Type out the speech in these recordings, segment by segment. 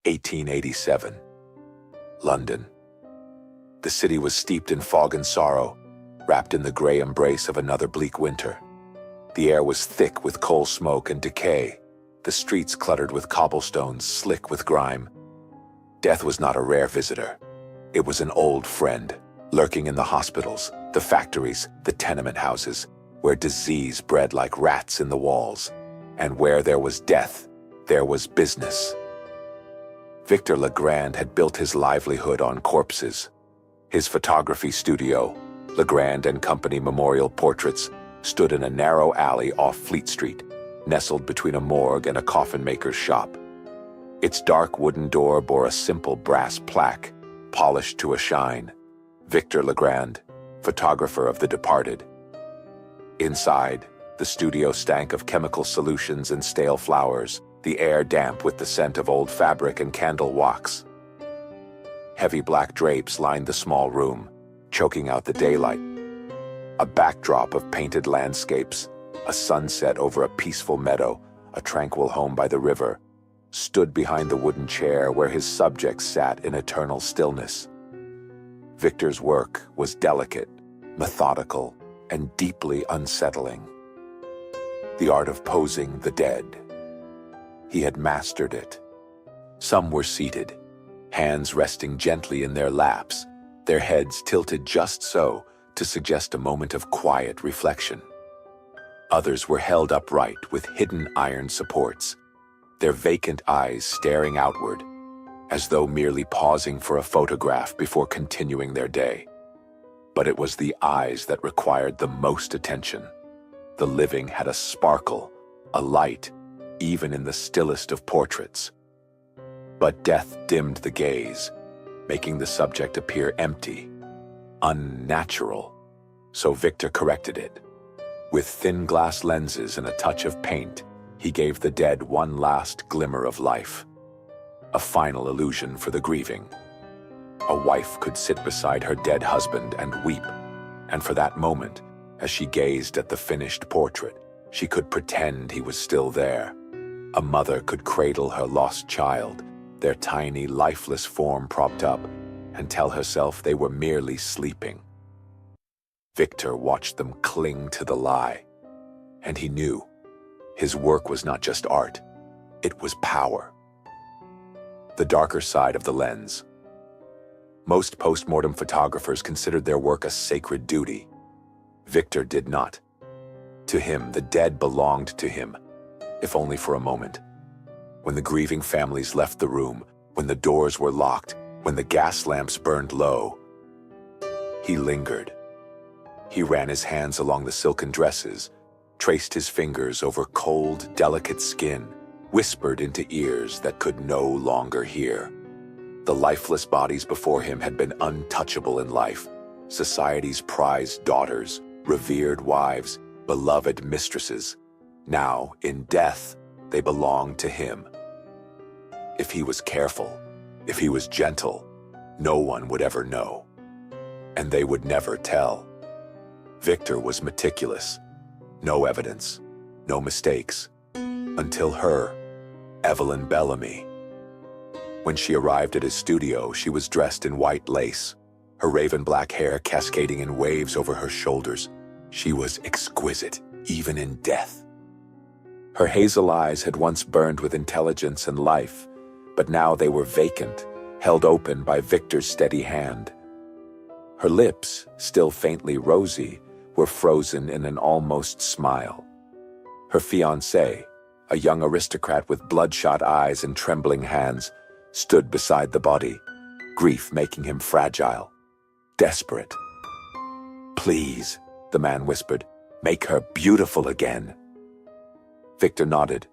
1887. London. The city was steeped in fog and sorrow, wrapped in the gray embrace of another bleak winter. The air was thick with coal smoke and decay, the streets cluttered with cobblestones, slick with grime. Death was not a rare visitor. It was an old friend, lurking in the hospitals, the factories, the tenement houses, where disease bred like rats in the walls. And where there was death, there was business. Victor Legrand had built his livelihood on corpses. His photography studio, Legrand and Company Memorial Portraits, stood in a narrow alley off Fleet Street, nestled between a morgue and a coffin-maker's shop. Its dark wooden door bore a simple brass plaque, polished to a shine. Victor Legrand, photographer of the departed. Inside, the studio stank of chemical solutions and stale flowers, the air damp with the scent of old fabric and candle wax. Heavy black drapes lined the small room, choking out the daylight. A backdrop of painted landscapes, a sunset over a peaceful meadow, a tranquil home by the river, stood behind the wooden chair where his subjects sat in eternal stillness. Victor's work was delicate, methodical, and deeply unsettling. The art of posing the dead. He had mastered it. Some were seated, hands resting gently in their laps, their heads tilted just so to suggest a moment of quiet reflection. Others were held upright with hidden iron supports, their vacant eyes staring outward, as though merely pausing for a photograph before continuing their day. But it was the eyes that required the most attention. The living had a sparkle, a light, even in the stillest of portraits. But death dimmed the gaze, making the subject appear empty, unnatural. So Victor corrected it. With thin glass lenses and a touch of paint, he gave the dead one last glimmer of life. A final illusion for the grieving. A wife could sit beside her dead husband and weep, and for that moment, as she gazed at the finished portrait, she could pretend he was still there. A mother could cradle her lost child, their tiny, lifeless form propped up, and tell herself they were merely sleeping. Victor watched them cling to the lie, and he knew his work was not just art, it was power. The darker side of the lens. Most post-mortem photographers considered their work a sacred duty. Victor did not. To him, the dead belonged to him, if only for a moment. When the grieving families left the room, when the doors were locked, when the gas lamps burned low, he lingered. He ran his hands along the silken dresses, traced his fingers over cold, delicate skin, whispered into ears that could no longer hear. The lifeless bodies before him had been untouchable in life, society's prized daughters, revered wives, beloved mistresses. Now, in death, they belonged to him. If he was careful, if he was gentle, no one would ever know. And they would never tell. Victor was meticulous. No evidence, no mistakes. Until her, Evelyn Bellamy. When she arrived at his studio, she was dressed in white lace, her raven black hair cascading in waves over her shoulders. She was exquisite, even in death. Her hazel eyes had once burned with intelligence and life, but now they were vacant, held open by Victor's steady hand. Her lips, still faintly rosy, were frozen in an almost smile. Her fiancé, a young aristocrat with bloodshot eyes and trembling hands, stood beside the body, grief making him fragile, desperate. "Please," the man whispered, "make her beautiful again." Victor nodded.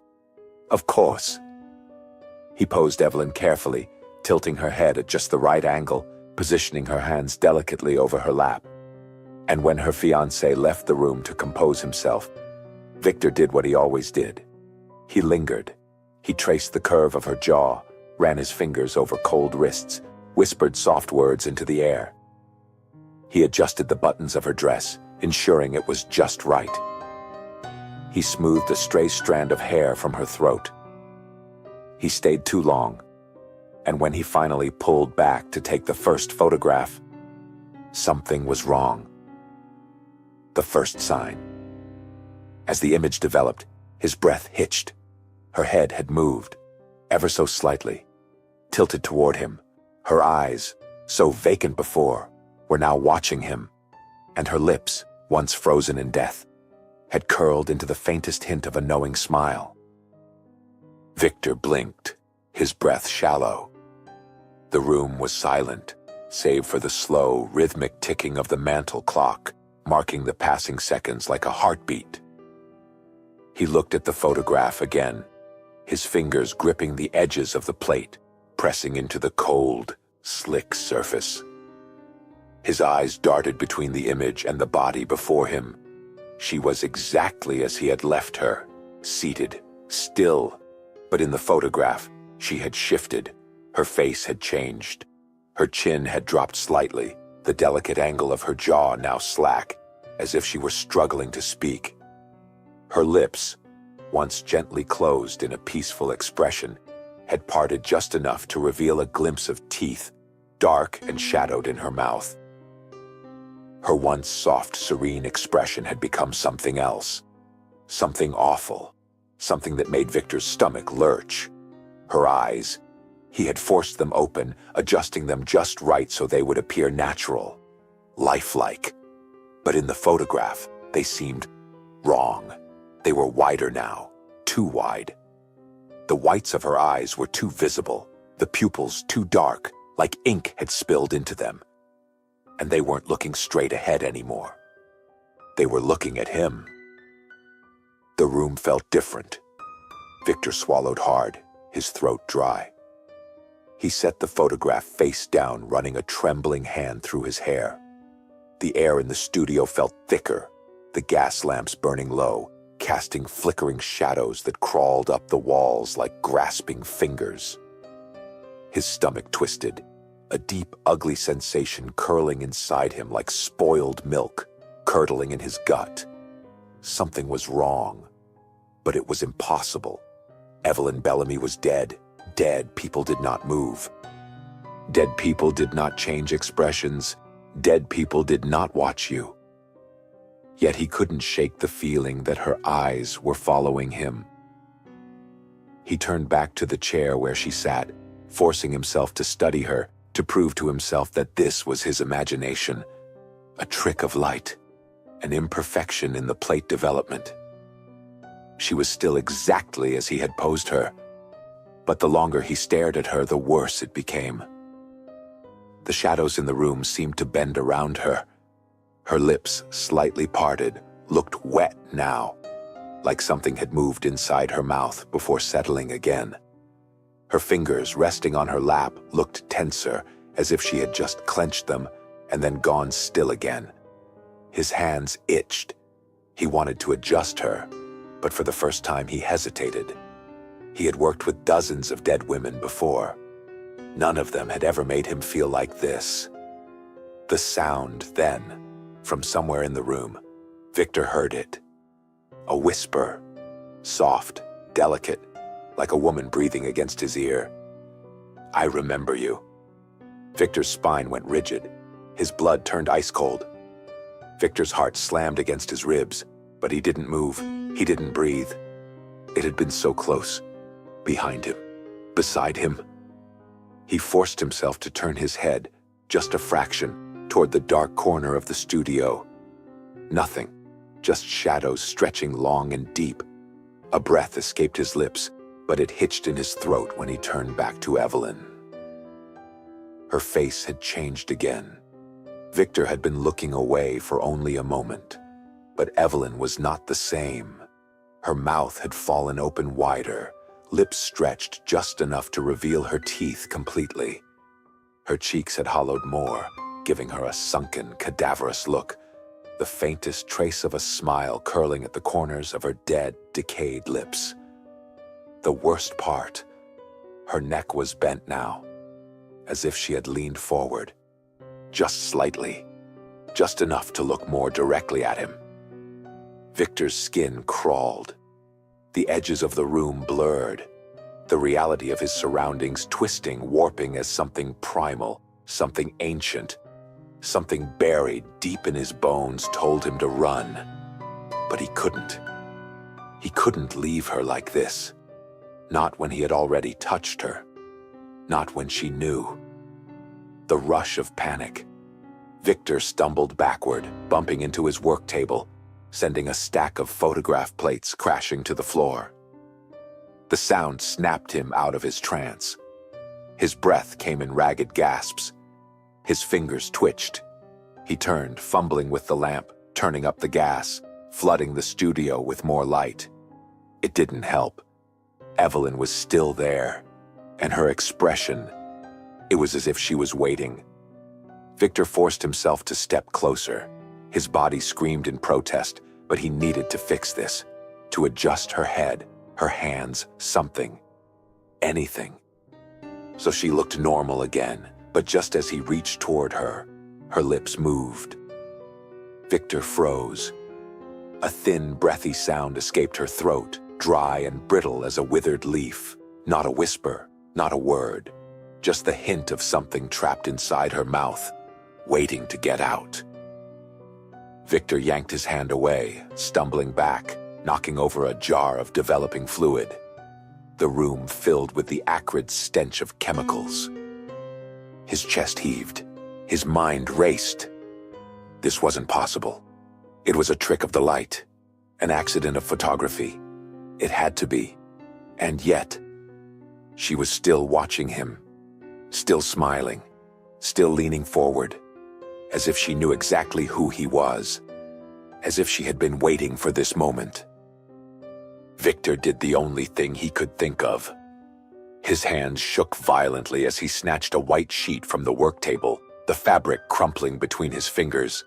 "Of course." He posed Evelyn carefully, tilting her head at just the right angle, positioning her hands delicately over her lap. And when her fiancé left the room to compose himself, Victor did what he always did. He lingered. He traced the curve of her jaw, ran his fingers over cold wrists, whispered soft words into the air. He adjusted the buttons of her dress, ensuring it was just right. He smoothed a stray strand of hair from her throat. He stayed too long. and when he finally pulled back to take the first photograph, something was wrong. The first sign. As the image developed, his breath hitched. Her head had moved, ever so slightly, tilted toward him. Her eyes, so vacant before, were now watching him, and her lips, once frozen in death, had curled into the faintest hint of a knowing smile. Victor blinked, his breath shallow. The room was silent, save for the slow, rhythmic ticking of the mantel clock, marking the passing seconds like a heartbeat. He looked at the photograph again, his fingers gripping the edges of the plate, pressing into the cold, slick surface. His eyes darted between the image and the body before him. She was exactly as he had left her, seated, still, but in the photograph, she had shifted. Her face had changed. Her chin had dropped slightly, the delicate angle of her jaw now slack, as if she were struggling to speak. Her lips, once gently closed in a peaceful expression, had parted just enough to reveal a glimpse of teeth, dark and shadowed in her mouth. Her once soft, serene expression had become something else, something awful, something that made Victor's stomach lurch. Her eyes, he had forced them open, adjusting them just right so they would appear natural, lifelike. But in the photograph, they seemed wrong. They were wider now, too wide. The whites of her eyes were too visible, the pupils too dark, like ink had spilled into them. And they weren't looking straight ahead anymore. They were looking at him. The room felt different. Victor swallowed hard, his throat dry. He set the photograph face down, running a trembling hand through his hair. The air in the studio felt thicker, the gas lamps burning low, casting flickering shadows that crawled up the walls like grasping fingers. His stomach twisted, a deep, ugly sensation curling inside him like spoiled milk, curdling in his gut. Something was wrong, but it was impossible. Evelyn Bellamy was dead. Dead people did not move. Dead people did not change expressions. Dead people did not watch you. Yet he couldn't shake the feeling that her eyes were following him. He turned back to the chair where she sat, forcing himself to study her, to prove to himself that this was his imagination, a trick of light, an imperfection in the plate development. She was still exactly as he had posed her, but the longer he stared at her, the worse it became. The shadows in the room seemed to bend around her. Her lips, slightly parted, looked wet now, like something had moved inside her mouth before settling again. Her fingers, resting on her lap, looked tenser, as if she had just clenched them and then gone still again. His hands itched. He wanted to adjust her, but for the first time he hesitated. He had worked with dozens of dead women before. None of them had ever made him feel like this. The sound then, from somewhere in the room, Victor heard it. A whisper, soft, delicate, like a woman breathing against his ear. "I remember you." Victor's spine went rigid. His blood turned ice cold. Victor's heart slammed against his ribs, but he didn't move. He didn't breathe. It had been so close. Behind him. Beside him. He forced himself to turn his head, just a fraction, toward the dark corner of the studio. Nothing. Just shadows stretching long and deep. A breath escaped his lips, but it hitched in his throat when he turned back to Evelyn. Her face had changed again. Victor had been looking away for only a moment, but Evelyn was not the same. Her mouth had fallen open wider, lips stretched just enough to reveal her teeth completely. Her cheeks had hollowed more, giving her a sunken, cadaverous look, the faintest trace of a smile curling at the corners of her dead, decayed lips. The worst part, her neck was bent now, as if she had leaned forward, just slightly, just enough to look more directly at him. Victor's skin crawled. The edges of the room blurred. the reality of his surroundings twisting, warping as something primal, something ancient, something buried deep in his bones told him to run. But he couldn't. He couldn't leave her like this. Not when he had already touched her. Not when she knew. The rush of panic. Victor stumbled backward, bumping into his work table, sending a stack of photograph plates crashing to the floor. The sound snapped him out of his trance. His breath came in ragged gasps. His fingers twitched. He turned, fumbling with the lamp, turning up the gas, flooding the studio with more light. It didn't help. Evelyn was still there, and her expression, it was as if she was waiting. Victor forced himself to step closer. His body screamed in protest, but he needed to fix this, to adjust her head, her hands, something, anything. So she looked normal again, but just as he reached toward her, her lips moved. Victor froze. A thin, breathy sound escaped her throat, dry and brittle as a withered leaf. Not a whisper, not a word, just the hint of something trapped inside her mouth, waiting to get out. Victor yanked his hand away, stumbling back, knocking over a jar of developing fluid. The room filled with the acrid stench of chemicals. His chest heaved. His mind raced. This wasn't possible. It was a trick of the light, an accident of photography. It had to be. And yet, she was still watching him, still smiling, still leaning forward, as if she knew exactly who he was, as if she had been waiting for this moment. Victor did the only thing he could think of. His hands shook violently as he snatched a white sheet from the work table, the fabric crumpling between his fingers.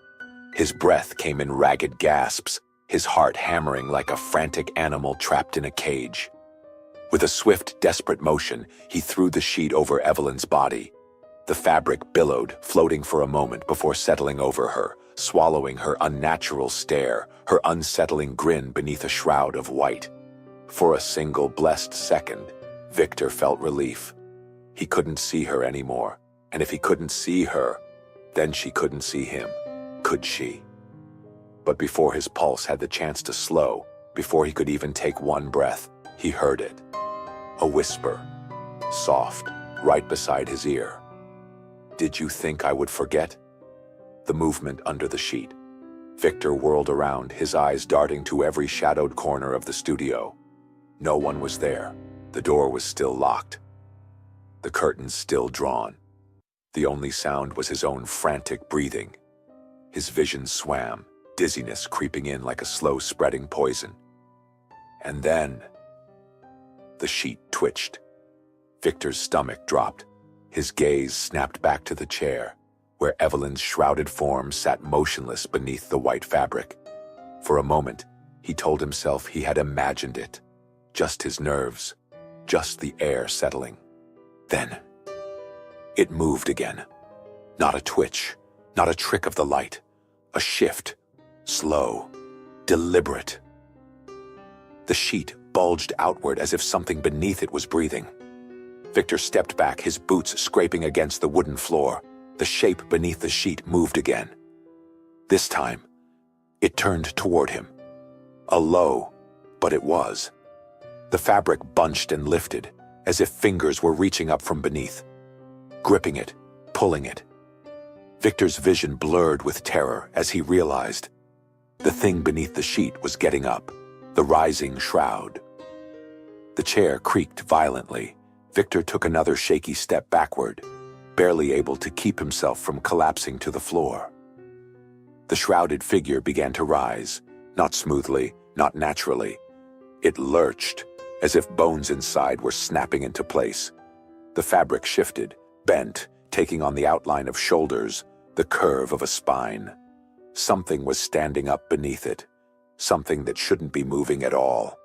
His breath came in ragged gasps, his heart hammering like a frantic animal trapped in a cage. With a swift, desperate motion, he threw the sheet over Evelyn's body. The fabric billowed, floating for a moment before settling over her, swallowing her unnatural stare, her unsettling grin beneath a shroud of white. For a single blessed second, Victor felt relief. He couldn't see her anymore, and if he couldn't see her, then she couldn't see him, could she? But before his pulse had the chance to slow, before he could even take one breath, he heard it. A whisper, soft, right beside his ear. "Did you think I would forget?" The movement under the sheet. Victor whirled around, his eyes darting to every shadowed corner of the studio. No one was there. The door was still locked. The curtains still drawn. The only sound was his own frantic breathing. His vision swam, dizziness creeping in like a slow-spreading poison. And then, the sheet twitched. Victor's stomach dropped. His gaze snapped back to the chair, where Evelyn's shrouded form sat motionless beneath the white fabric. For a moment, he told himself he had imagined it. Just his nerves, just the air settling. Then, it moved again. Not a twitch, not a trick of the light. A shift, slow, deliberate. The sheet bulged outward as if something beneath it was breathing. Victor stepped back, his boots scraping against the wooden floor. The shape beneath the sheet moved again. This time, it turned toward him. A low, but it was. The fabric bunched and lifted, as if fingers were reaching up from beneath, gripping it, pulling it. Victor's vision blurred with terror as he realized the thing beneath the sheet was getting up, the rising shroud. The chair creaked violently. Victor took another shaky step backward, barely able to keep himself from collapsing to the floor. The shrouded figure began to rise, not smoothly, not naturally. It lurched, as if bones inside were snapping into place. The fabric shifted, bent, taking on the outline of shoulders, the curve of a spine. Something was standing up beneath it, something that shouldn't be moving at all.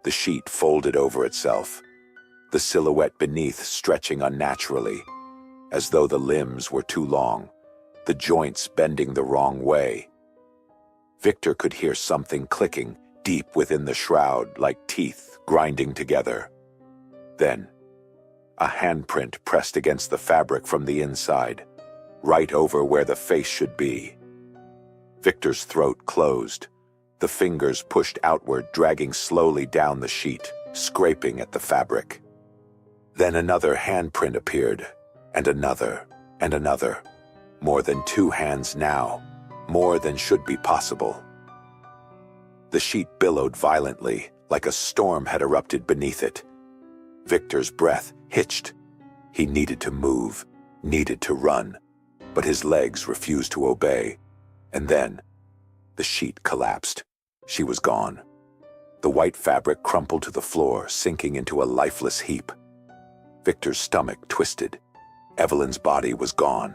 The sheet folded over itself, the silhouette beneath stretching unnaturally, as though the limbs were too long, the joints bending the wrong way. Victor could hear something clicking deep within the shroud, like teeth grinding together. Then, a handprint pressed against the fabric from the inside, right over where the face should be. Victor's throat closed. The fingers pushed outward, dragging slowly down the sheet, scraping at the fabric. Then another handprint appeared, and another, and another. More than 2 hands now, more than should be possible. The sheet billowed violently, like a storm had erupted beneath it. Victor's breath hitched. He needed to move, needed to run, but his legs refused to obey. And then, the sheet collapsed. She was gone. The white fabric crumpled to the floor, sinking into a lifeless heap. Victor's stomach twisted. Evelyn's body was gone.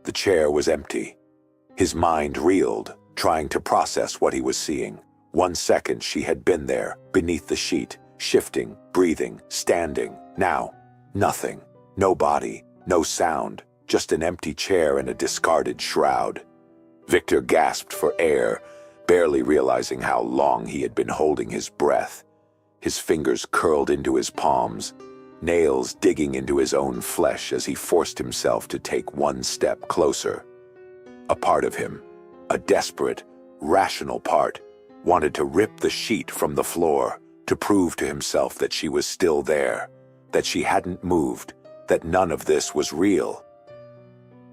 The chair was empty. His mind reeled, trying to process what he was seeing. 1 second she had been there, beneath the sheet, shifting, breathing, standing. Now, nothing. No body, no sound, just an empty chair and a discarded shroud. Victor gasped for air, barely realizing how long he had been holding his breath. His fingers curled into his palms, nails digging into his own flesh as he forced himself to take 1 step closer. A part of him, a desperate, rational part, wanted to rip the sheet from the floor, to prove to himself that she was still there, that she hadn't moved, that none of this was real.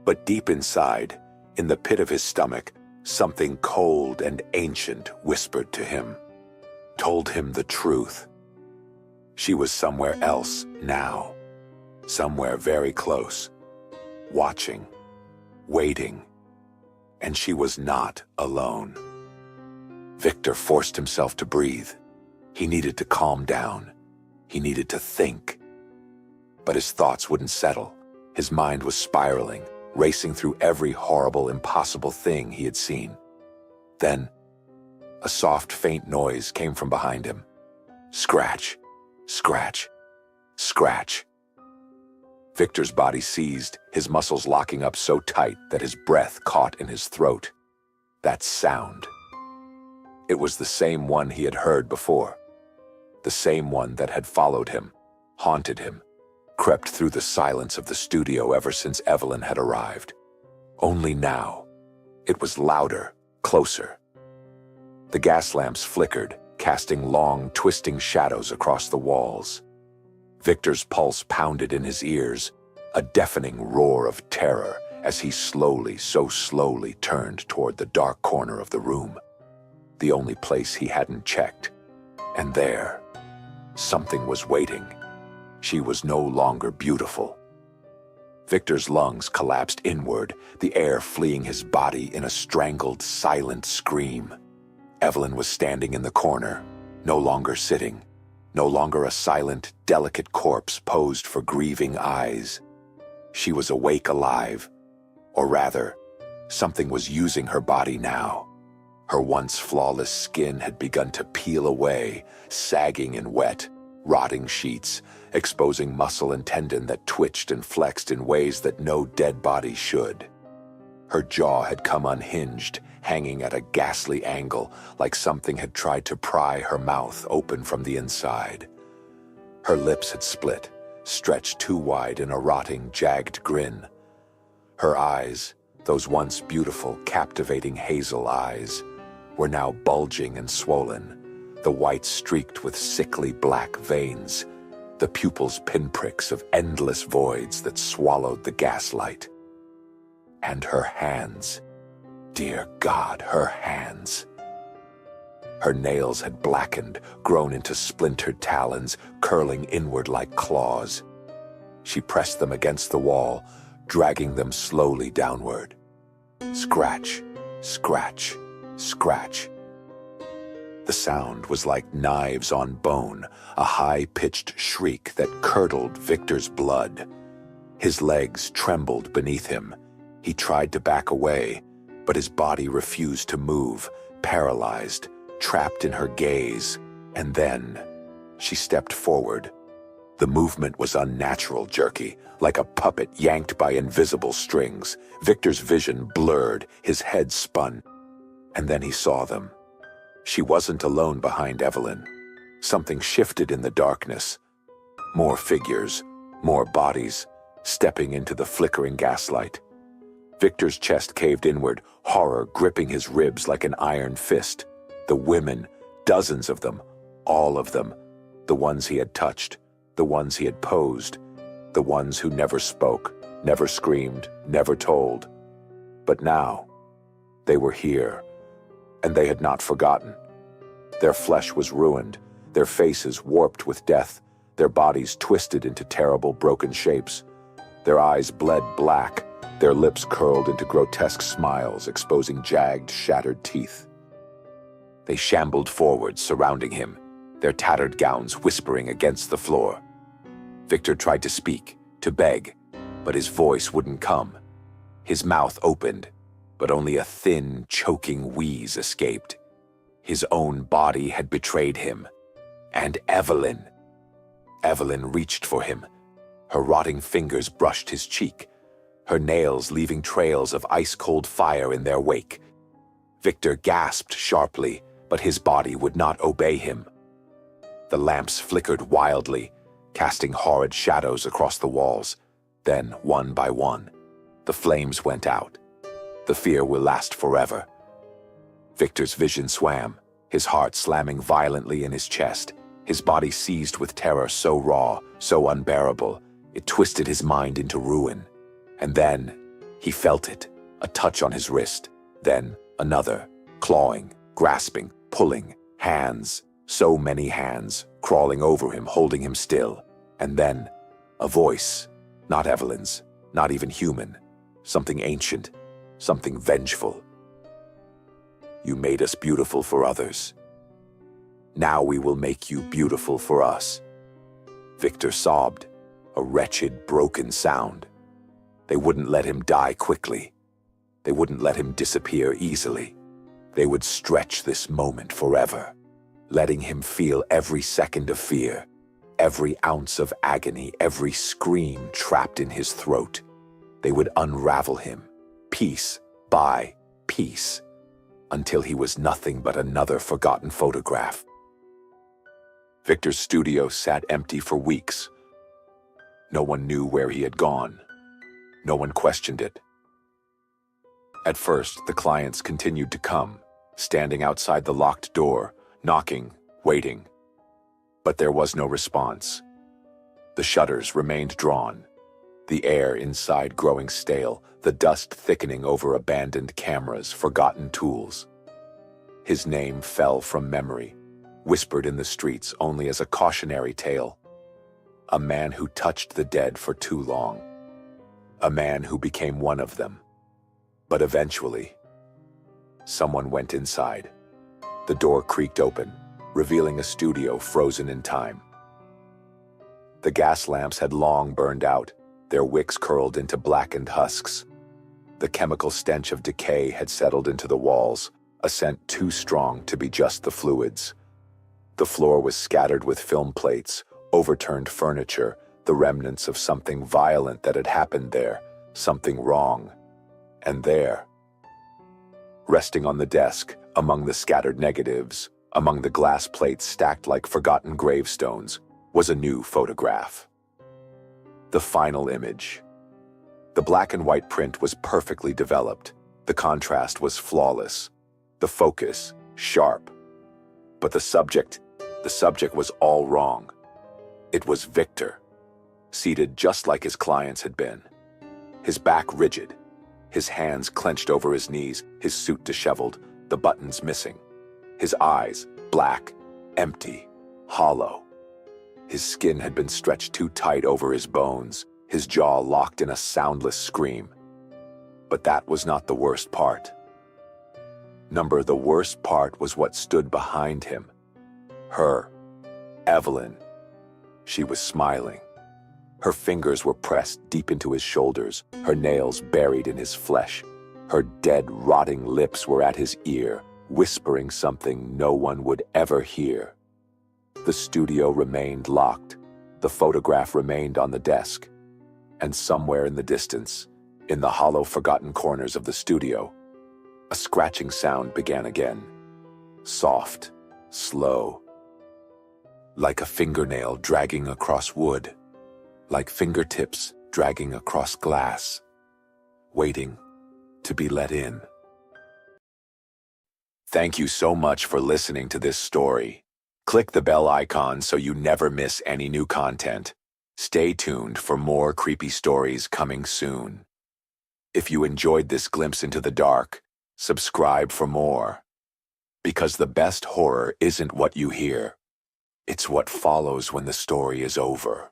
But deep inside, in the pit of his stomach, something cold and ancient whispered to him, told him the truth. She was somewhere else now, somewhere very close, watching, waiting, and she was not alone. Victor forced himself to breathe. He needed to calm down. He needed to think. But his thoughts wouldn't settle. His mind was spiraling, racing through every horrible, impossible thing he had seen. Then, a soft, faint noise came from behind him. Scratch, scratch, scratch. Victor's body seized, his muscles locking up so tight that his breath caught in his throat. That sound. It was the same one he had heard before. The same one that had followed him, haunted him, crept through the silence of the studio ever since Evelyn had arrived. Only now, it was louder, closer. The gas lamps flickered, casting long, twisting shadows across the walls. Victor's pulse pounded in his ears, a deafening roar of terror as he slowly, so slowly turned toward the dark corner of the room, the only place he hadn't checked. And there, something was waiting. She was no longer beautiful. Victor's lungs collapsed inward, the air fleeing his body in a strangled, silent scream. Evelyn was standing in the corner, no longer sitting, no longer a silent, delicate corpse posed for grieving eyes. She was awake, alive, or rather, something was using her body now. Her once flawless skin had begun to peel away, sagging in wet, rotting sheets, exposing muscle and tendon that twitched and flexed in ways that no dead body should. Her jaw had come unhinged, hanging at a ghastly angle, like something had tried to pry her mouth open from the inside. Her lips had split, stretched too wide in a rotting, jagged grin. Her eyes, those once beautiful, captivating hazel eyes, were now bulging and swollen, the whites streaked with sickly black veins, the pupils pinpricks of endless voids that swallowed the gaslight. And her hands, dear God, her hands. Her nails had blackened, grown into splintered talons, curling inward like claws. She pressed them against the wall, dragging them slowly downward. Scratch, scratch, scratch. The sound was like knives on bone, a high-pitched shriek that curdled Victor's blood. His legs trembled beneath him. He tried to back away, but his body refused to move, paralyzed, trapped in her gaze. And then, she stepped forward. The movement was unnatural, jerky, like a puppet yanked by invisible strings. Victor's vision blurred, his head spun. And then he saw them. She wasn't alone behind Evelyn. Something shifted in the darkness. More figures, more bodies, stepping into the flickering gaslight. Victor's chest caved inward, horror gripping his ribs like an iron fist. The women, dozens of them, all of them, the ones he had touched, the ones he had posed, the ones who never spoke, never screamed, never told. But now, they were here, and they had not forgotten. Their flesh was ruined, their faces warped with death, their bodies twisted into terrible broken shapes. Their eyes bled black, their lips curled into grotesque smiles, exposing jagged, shattered teeth. They shambled forward, surrounding him, their tattered gowns whispering against the floor. Victor tried to speak, to beg, but his voice wouldn't come. His mouth opened, but only a thin, choking wheeze escaped. His own body had betrayed him. And Evelyn. Evelyn reached for him. Her rotting fingers brushed his cheek, her nails leaving trails of ice-cold fire in their wake. Victor gasped sharply, but his body would not obey him. The lamps flickered wildly, casting horrid shadows across the walls. Then, one by one, the flames went out. The fear will last forever. Victor's vision swam, his heart slamming violently in his chest, his body seized with terror so raw, so unbearable, it twisted his mind into ruin. And then, he felt it, a touch on his wrist. Then, another, clawing, grasping, pulling, hands, so many hands, crawling over him, holding him still. And then, a voice, not Evelyn's, not even human, something ancient, something vengeful. You made us beautiful for others. Now we will make you beautiful for us. Victor sobbed, a wretched, broken sound. They wouldn't let him die quickly. They wouldn't let him disappear easily. They would stretch this moment forever, letting him feel every second of fear, every ounce of agony, every scream trapped in his throat. They would unravel him, piece by piece, until he was nothing but another forgotten photograph. Victor's studio sat empty for weeks. No one knew where he had gone. No one questioned it. At first, the clients continued to come, standing outside the locked door, knocking, waiting. But there was no response. The shutters remained drawn, the air inside growing stale, the dust thickening over abandoned cameras, forgotten tools. His name fell from memory, whispered in the streets only as a cautionary tale. A man who touched the dead for too long. A man who became one of them. But eventually, someone went inside. The door creaked open, revealing a studio frozen in time. The gas lamps had long burned out, their wicks curled into blackened husks. The chemical stench of decay had settled into the walls, a scent too strong to be just the fluids. The floor was scattered with film plates, overturned furniture, the remnants of something violent that had happened there, something wrong. And there, resting on the desk, among the scattered negatives, among the glass plates stacked like forgotten gravestones, was a new photograph. The final image. The black and white print was perfectly developed. The contrast was flawless. The focus, sharp. But the subject was all wrong. It was Victor, seated just like his clients had been. His back rigid, his hands clenched over his knees, his suit disheveled, the buttons missing. His eyes, black, empty, hollow. His skin had been stretched too tight over his bones, his jaw locked in a soundless scream. But that was not the worst part. The worst part was what stood behind him. Her, Evelyn. She was smiling. Her fingers were pressed deep into his shoulders, her nails buried in his flesh. Her dead, rotting lips were at his ear, whispering something no one would ever hear. The studio remained locked. The photograph remained on the desk. And somewhere in the distance, in the hollow, forgotten corners of the studio, a scratching sound began again. Soft, slow. like a fingernail dragging across wood, like fingertips dragging across glass, waiting to be let in. Thank you so much for listening to this story. Click the bell icon so you never miss any new content. Stay tuned for more creepy stories coming soon. If you enjoyed this glimpse into the dark, subscribe for more. Because the best horror isn't what you hear, it's what follows when the story is over.